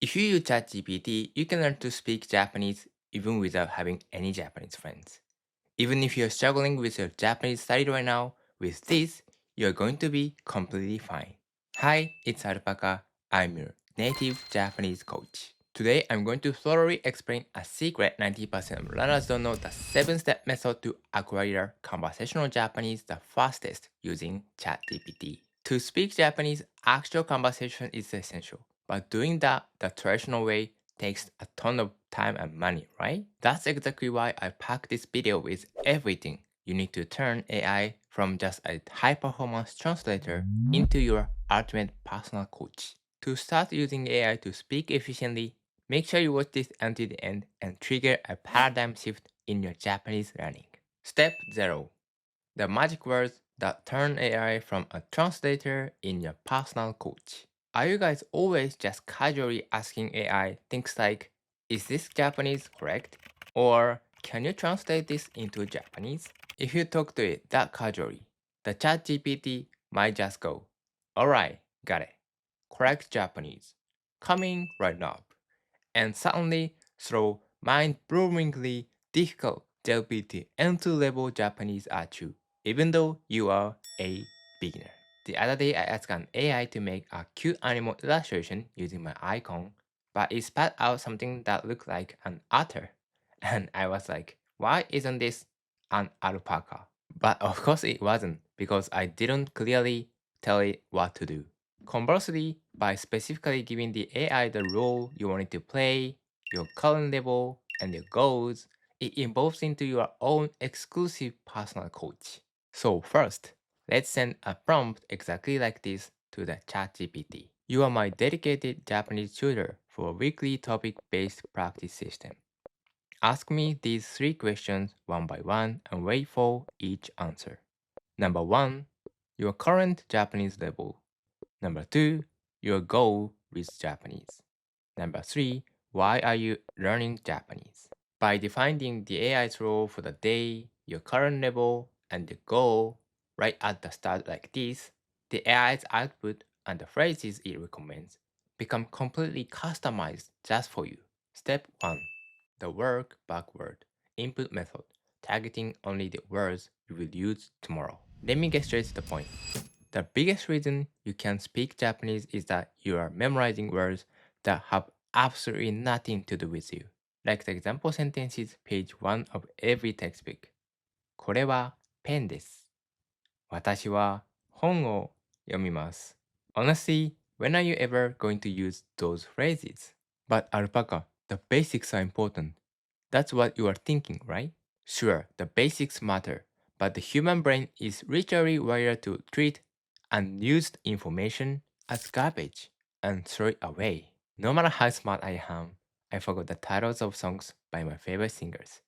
If you use ChatGPT, you can learn to speak Japanese even without having any Japanese friends. Even if you're struggling with your Japanese study right now, with this, you're going to be completely fine. Hi, it's Alpaca. I'm your native Japanese coach. Today, I'm going to thoroughly explain a secret 90% of learners don't know, the 7-step method to acquire conversational Japanese the fastest using ChatGPT. To speak Japanese, actual conversation is essential, but doing that the traditional way takes a ton of time and money, right? That's exactly why I packed this video with everything you need to turn AI from just a high-performance translator into your ultimate personal coach. To start using AI to speak efficiently, make sure you watch this until the end and trigger a paradigm shift in your Japanese learning. Step 0. The magic words that turn AI from a translator in your personal coach. Are you guys always just casually asking AI things like, is this Japanese correct? Or can you translate this into Japanese? If you talk to it that casually, the ChatGPT might just go, alright, got it. Correct Japanese. Coming right up. And suddenly throw mind-blowingly difficult JLPT entry-level Japanese at you, even though you are a beginner. The other day I asked an AI to make a cute animal illustration using my icon, but it spat out something that looked like an otter. And I was like, why isn't this an alpaca? But of course it wasn't, because I didn't clearly tell it what to do. Conversely, by specifically giving the AI the role you want it to play, your current level, and your goals, it evolves into your own exclusive personal coach. So first, let's send a prompt exactly like this to the ChatGPT. You are my dedicated Japanese tutor for a weekly topic-based practice system. Ask me these 3 questions one by one and wait for each answer. Number 1, your current Japanese level. Number 2, your goal with Japanese. Number 3, why are you learning Japanese? By defining the AI's role for the day, your current level, and the goal right at the start like this, the AI's output and the phrases it recommends become completely customized just for you. Step 1. The work backward input method, targeting only the words you will use tomorrow. Let me get straight to the point. The biggest reason you can speak Japanese is that you are memorizing words that have absolutely nothing to do with you. Like the example sentences, page 1 of every textbook. これはペンです。私は本を読みます. Honestly, when are you ever going to use those phrases? But alpaca, the basics are important. That's what you are thinking, right? Sure, the basics matter, but the human brain is literally wired to treat unused information as garbage and throw it away. No matter how smart I am, I forgot the titles of songs by my favorite singers.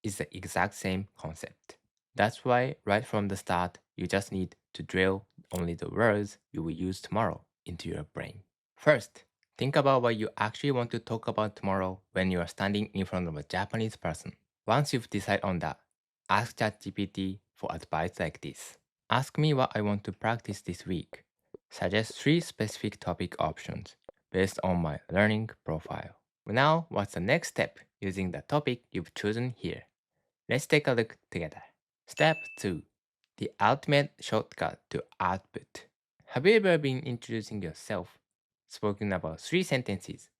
It's the exact same concept. That's why right from the start, you just need to drill only the words you will use tomorrow into your brain. First, think about what you actually want to talk about tomorrow when you are standing in front of a Japanese person. Once you've decided on that, ask ChatGPT for advice like this. Ask me what I want to practice this week. Suggest 3 specific topic options based on my learning profile. Now, what's the next step using the topic you've chosen here? Let's take a look together. Step 2. The ultimate shortcut to output. Have you ever been introducing yourself, spoken about 3 sentences,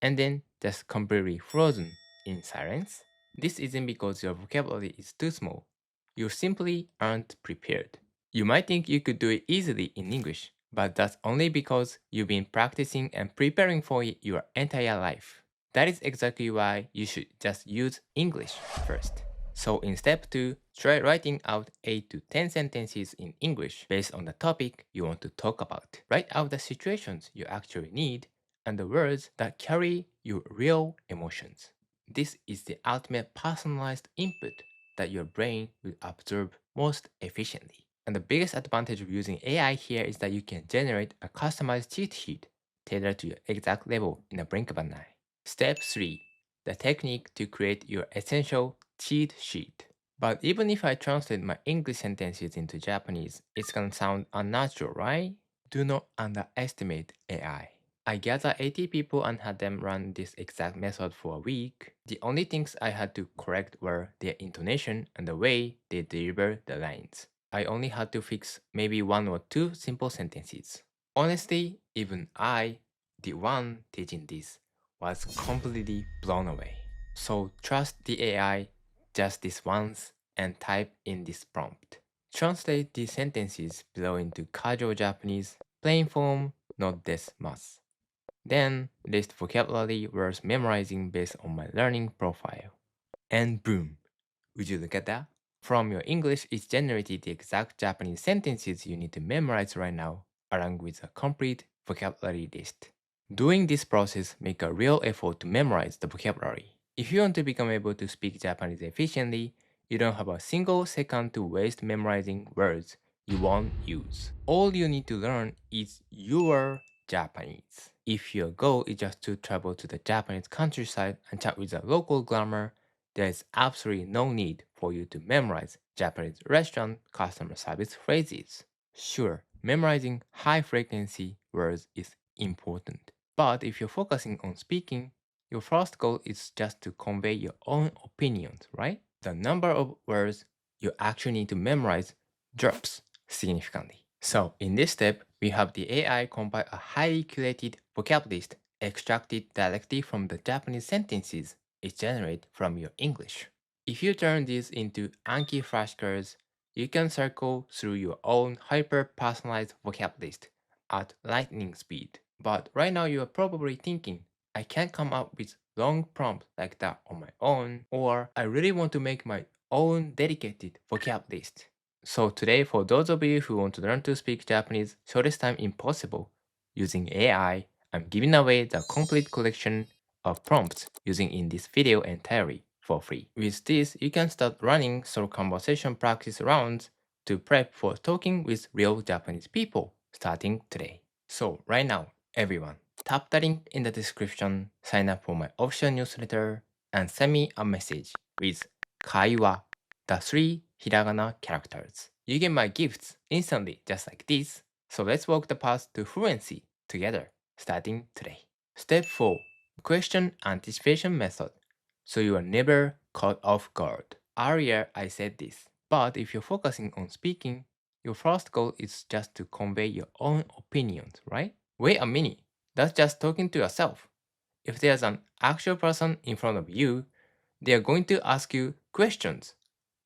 and then just completely frozen in silence? This isn't because your vocabulary is too small. You simply aren't prepared. You might think you could do it easily in English, but that's only because you've been practicing and preparing for it your entire life. That is exactly why you should just use English first. So in step 2, try writing out 8 to 10 sentences in English based on the topic you want to talk about. Write out the situations you actually need and the words that carry your real emotions. This is the ultimate personalized input that your brain will absorb most efficiently. And the biggest advantage of using AI here is that you can generate a customized cheat sheet tailored to your exact level in a blink of an eye. Step 3. The technique to create your essential cheat sheet. But even if I translate my English sentences into Japanese, it's gonna sound unnatural, right? Do not underestimate AI. I gathered 80 people and had them run this exact method for a week. The only things I had to correct were their intonation and the way they deliver the lines. I only had to fix maybe one or two simple sentences. Honestly, even I, the one teaching this, was completely blown away. So trust the AI just this once and type in this prompt. Translate these sentences below into casual Japanese, plain form, not desmasu. Then list vocabulary worth memorizing based on my learning profile. And boom! Would you look at that? From your English, it's generated the exact Japanese sentences you need to memorize right now, along with a complete vocabulary list. Doing this process make a real effort to memorize the vocabulary. If you want to become able to speak Japanese efficiently, you don't have a single second to waste memorizing words you won't use. All you need to learn is your Japanese. If your goal is just to travel to the Japanese countryside and chat with a local grammar, there is absolutely no need for you to memorize Japanese restaurant customer service phrases. Sure, memorizing high frequency words is important. But if you're focusing on speaking, your first goal is just to convey your own opinions, right? The number of words you actually need to memorize drops significantly. So in this step, we have the AI compile a highly curated vocab list extracted directly from the Japanese sentences it generates from your English. If you turn these into Anki flashcards, you can circle through your own hyper-personalized vocab list at lightning speed. But right now you are probably thinking, I can't come up with long prompts like that on my own, or I really want to make my own dedicated vocab list. So today, for those of you who want to learn to speak Japanese shortest time impossible using AI, I'm giving away the complete collection of prompts using in this video entirely for free. With this, you can start running short conversation practice rounds to prep for talking with real Japanese people starting today. So right now, everyone, tap the link in the description, sign up for my official newsletter, and send me a message with kaiwa, the 3 hiragana characters. You get my gifts instantly just like this. So let's walk the path to fluency together, starting today. Step 4. Question anticipation method. So you are never caught off guard. Earlier I said this, but if you're focusing on speaking, your first goal is just to convey your own opinions, right? Wait a minute, that's just talking to yourself. If there's an actual person in front of you, they are going to ask you questions.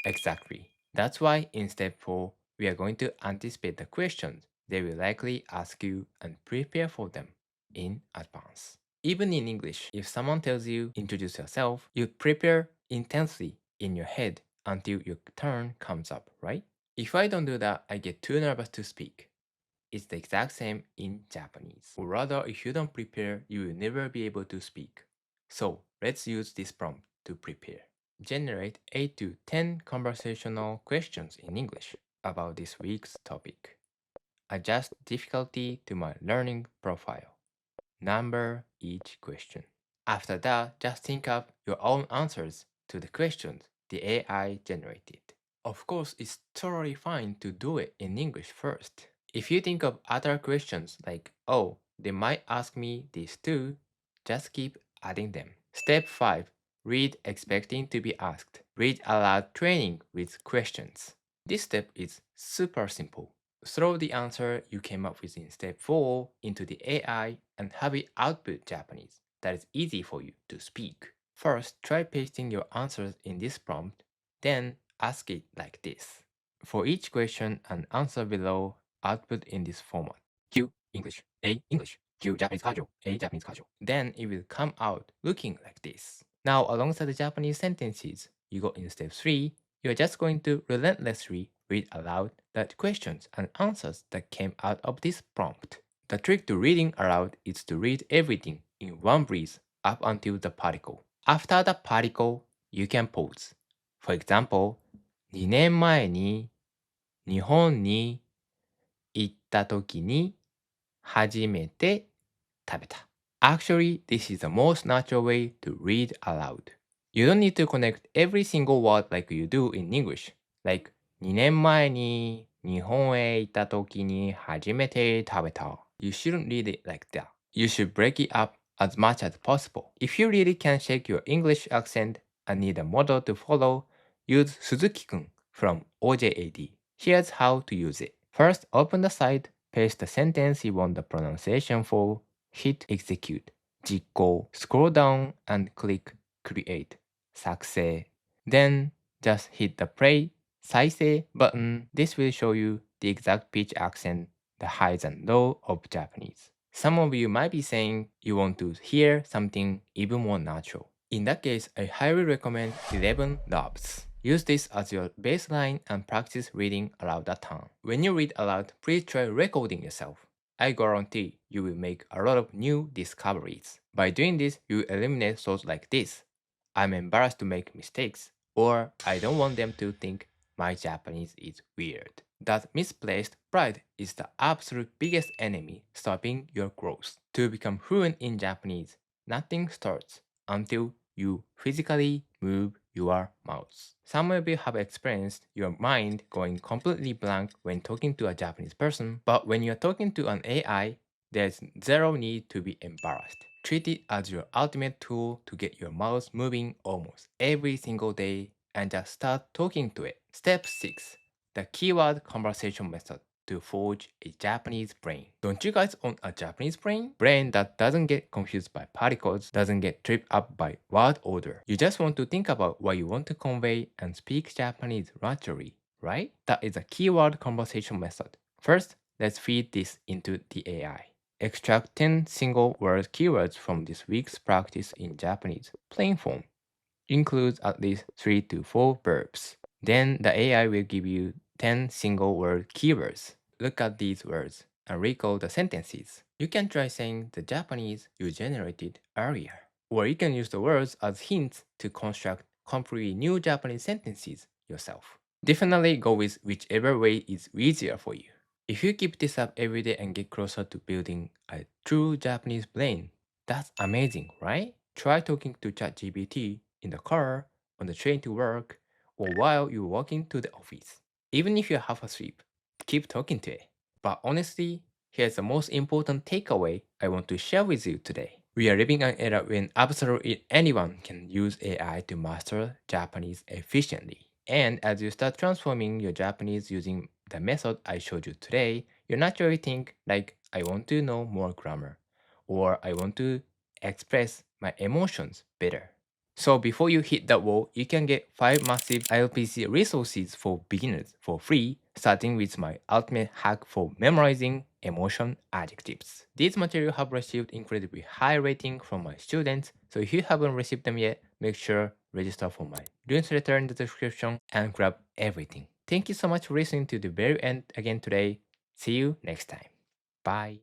Exactly. That's why in step 4, we are going to anticipate the questions they will likely ask you and prepare for them in advance. Even in English, if someone tells you introduce yourself, you prepare intensely in your head until your turn comes up, right? If I don't do that, I get too nervous to speak. It's the exact same in Japanese. Or rather, if you don't prepare, you will never be able to speak. So let's use this prompt to prepare. Generate 8 to 10 conversational questions in English about this week's topic. Adjust difficulty to my learning profile. Number each question. After that, just think up your own answers to the questions the AI generated. Of course, it's totally fine to do it in English first. If you think of other questions like, oh, they might ask me this too, just keep adding them. Step 5. Read expecting to be asked. Read aloud training with questions. This step is super simple. Throw the answer you came up with in step 4 into the AI and have it output Japanese that is easy for you to speak. First, try pasting your answers in this prompt, then ask it like this. For each question and answer below, output in this format. Q English, A English, Q Japanese casual, A Japanese casual. Then it will come out looking like this. Now alongside the Japanese sentences you got in step 3, you're just going to relentlessly read aloud the questions and answers that came out of this prompt. The trick to reading aloud is to read everything in one breath up until the particle. After the particle, you can pause. For example, 2年前に日本に行った時に初めて食べた。Actually, this is the most natural way to read aloud. You don't need to connect every single word like you do in English. Like, 2年前に日本へ行った時に初めて食べた. You shouldn't read it like that. You should break it up as much as possible. If you really can shake your English accent and need a model to follow, use Suzuki-kun from OJAD. Here's how to use it. First, open the site, paste the sentence you want the pronunciation for, hit execute, 実行, scroll down and click create, 作成. Then just hit the play, 再生 button. This will show you the exact pitch accent, the highs and low of Japanese. Some of you might be saying you want to hear something even more natural. In that case, I highly recommend 11 Labs. Use this as your baseline and practice reading aloud at home. When you read aloud, please try recording yourself. I guarantee you will make a lot of new discoveries. By doing this, you eliminate thoughts like this. I'm embarrassed to make mistakes, or I don't want them to think my Japanese is weird. That misplaced pride is the absolute biggest enemy stopping your growth. To become fluent in Japanese, nothing starts until you physically move your mouth. Some of you have experienced your mind going completely blank when talking to a Japanese person, but when you're talking to an AI, there's zero need to be embarrassed. Treat it as your ultimate tool to get your mouth moving almost every single day and just start talking to it. Step 6. The keyword conversation method to forge a Japanese brain. Don't you guys own a Japanese brain? Brain that doesn't get confused by particles, doesn't get tripped up by word order. You just want to think about what you want to convey and speak Japanese naturally, right? That is a keyword conversation method. First, let's feed this into the AI. Extract 10 single word keywords from this week's practice in Japanese, plain form. Includes at least 3 to 4 verbs. Then the AI will give you 10 single word keywords. Look at these words and recall the sentences. You can try saying the Japanese you generated earlier. Or you can use the words as hints to construct completely new Japanese sentences yourself. Definitely go with whichever way is easier for you. If you keep this up every day and get closer to building a true Japanese brain, that's amazing, right? Try talking to ChatGPT in the car, on the train to work, or while you're walking to the office. Even if you're half asleep, keep talking to it. But honestly, here's the most important takeaway I want to share with you today. We are living an era when absolutely anyone can use AI to master Japanese efficiently. And as you start transforming your Japanese using the method I showed you today, you naturally think like, I want to know more grammar, or I want to express my emotions better. So before you hit that wall, you can get 5 massive ALPC resources for beginners for free, starting with my ultimate hack for memorizing emotion adjectives. These materials have received incredibly high rating from my students, so if you haven't received them yet, make sure register for my newsletter in the description and grab everything. Thank you so much for listening to the very end again today. See you next time. Bye.